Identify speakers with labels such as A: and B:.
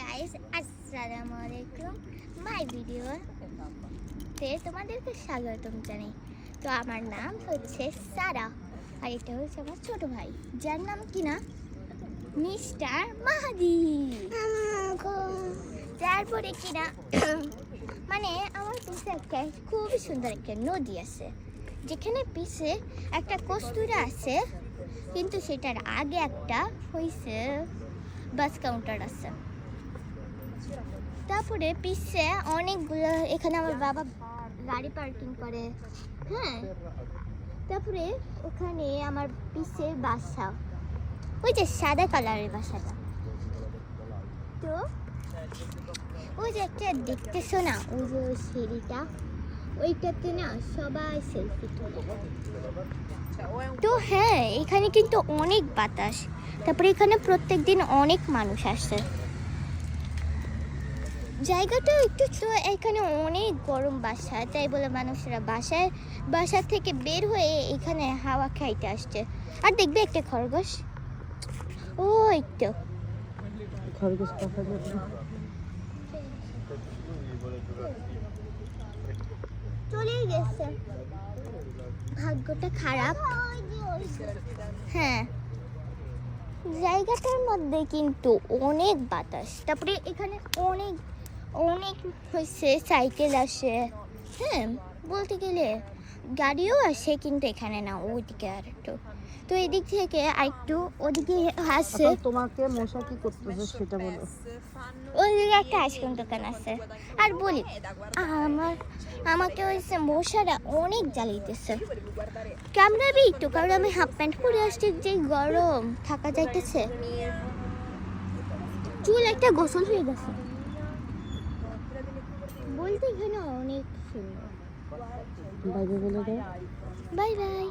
A: Guys, আসসালামু আলাইকুম। My video তে তোমাদেরকে স্বাগতম জানাই। তো আমার নাম হচ্ছে সারা, আর এটা হচ্ছে আমার ছোট ভাই, যার নাম কিনা মিস্টার মাহাদি। তারপরে কিনা মানে আমার পিছে একটা খুব সুন্দর একটা নদী আছে, যেখানে পিছে একটা কস্তুরা আছে, কিন্তু সেটার আগে একটা হয়েছে বাস কাউন্টার আছে। তারপরে পিছে অনেকগুলো, এখানে আমার বাবা গাড়ি পার্কিং করে। হ্যাঁ, তারপরে ওখানে আমার পিছে বাসা, ওই যে সাদা কালারের বাসাটা। তো ওই যে একটা দেখতেছো না, ওই যে ওই সিঁড়িটা, ওইটাতে না সবাই সেলফি তোলে। তো হ্যাঁ, এখানে কিন্তু অনেক বাতাস। তারপরে এখানে প্রত্যেক দিন অনেক মানুষ আসে। জায়গাটা একটু এখানে অনেক গরম বাসা, তাই বলে মানুষরা বাসা থেকে বের হয়ে এখানে হাওয়া খাইতে আসছে। আর দেখবে একটা খরগোশ, ও একটু
B: খরগোশ দেখা যাবে।
A: চলেই গেছে, ভাগ্যটা খারাপ। হ্যাঁ, জায়গাটার মধ্যে কিন্তু অনেক বাতাস। তারপরে এখানে অনেক অনেক হয়েছে সাইকেল আসে। হ্যাঁ, বলতে গেলে গাড়িও আসে, কিন্তু এখানে না, ওইদিকে আর একটু। তো এদিক থেকে আরেকটু ওদিকে আসছে।
B: তোমাকে মশা কি করতেছে সেটা বলো।
A: ওইদিকে একটা আইসক্রিম দোকান আছে। আর বলি, আমাকে হয়েছে মশারা অনেক জ্বালাইতেছে। কামড়াবি একটু, কারণ আমি হাফ প্যান্ট পরে আসছি, যে গরম থাকা যাইতেছে। চুল একটা গোসল হয়ে গেছে। বলতে এখানে অনেক সুন্দর।
B: বাইরে বলে দাও।
A: Bye bye.